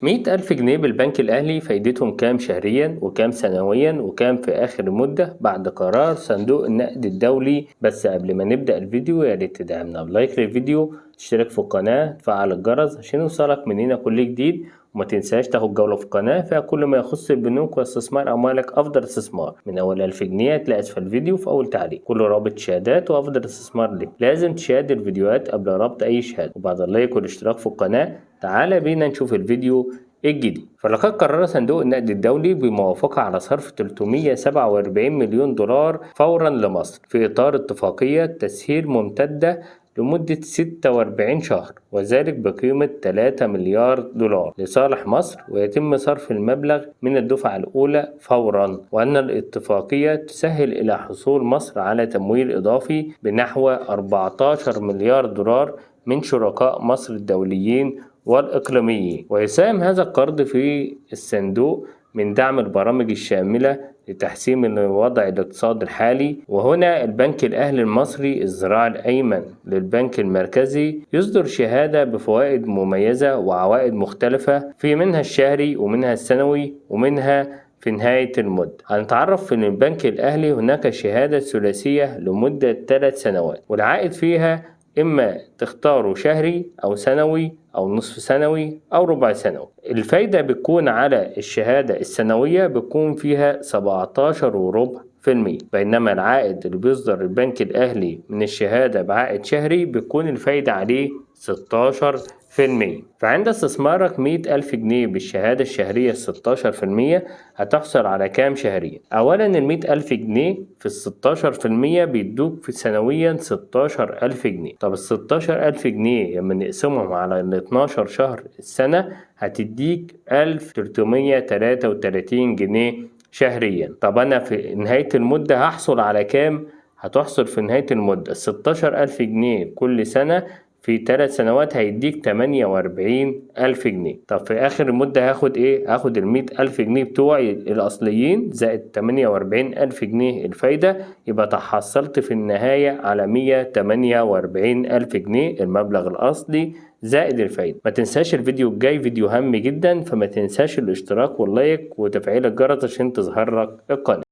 100,000 جنيه بالبنك الأهلي فايدتهم كام شهريا وكام سنويا وكام في آخر المدة بعد قرار صندوق النقد الدولي. بس قبل ما نبدأ الفيديو ياريت تدعمنا بلايك للفيديو، تشترك في القناة، تفعل الجرس عشان يوصلك مننا كل جديد، وما تنساش تاخد جولة في القناة فيها كل ما يخص البنوك واستثمار أموالك أفضل استثمار. من أول 1000 جنيه هتلاقي أسفل الفيديو في أول تعليق كل رابط شهادات وأفضل استثمار لك. لازم تشاهد الفيديوهات قبل ربط أي شهادة، وبعد اللايك والاشتراك في القناة تعال بينا نشوف الفيديو الجديد. فلقد قرر صندوق النقد الدولي بموافقة على صرف 347 مليون دولار فورا لمصر في إطار اتفاقية تسهيل ممتدة لمدة 46 شهر، وذلك بقيمة 3 مليار دولار لصالح مصر، ويتم صرف المبلغ من الدفعة الأولى فورا. وأن الاتفاقية تسهل إلى حصول مصر على تمويل إضافي بنحو 14 مليار دولار من شركاء مصر الدوليين والإقليميين، ويساهم هذا القرض في الصندوق من دعم البرامج الشاملة لتحسين الوضع الاقتصادي الحالي. وهنا البنك الأهلي المصري الذراع الأيمن للبنك المركزي يصدر شهادة بفوائد مميزة وعوائد مختلفة، في منها الشهري ومنها السنوي ومنها في نهاية المدة. هنتعرف في البنك الأهلي هناك شهادة ثلاثية لمدة 3 سنوات، والعائد فيها إما تختاروا شهري أو سنوي أو نصف سنوي أو ربع سنوي. الفايدة بتكون على الشهادة السنوية بتكون فيها 17.4%، بينما العائد اللي بيصدر البنك الأهلي من الشهادة بعائد شهري بتكون الفايدة عليه 16%. فعند استثمارك 100,000 جنيه بالشهادة الشهرية 16% هتحصل على كام شهريا؟ أولا 100,000 جنيه في 16% بيدوك في سنويا 16,000 جنيه. طب 16,000 جنيه لما نقسمهم على 12 شهر السنة هتديك 1333 جنيه شهريا. طب أنا في نهاية المدة هحصل على كام؟ هتحصل في نهاية المدة 16,000 جنيه كل سنة في 3 سنوات هيديك 48,000 جنيه. طب في آخر المدة هاخد إيه؟ هاخد 100,000 جنيه بتوعي الأصليين زائد 48,000 جنيه الفايدة، يبقى تحصلت في النهاية على 148,000 جنيه المبلغ الأصلي زائد الفايدة. ما تنساش الفيديو الجاي فيديو هام جدا، فما تنساش الاشتراك واللايك وتفعيل الجرس عشان تظهر لك القناة.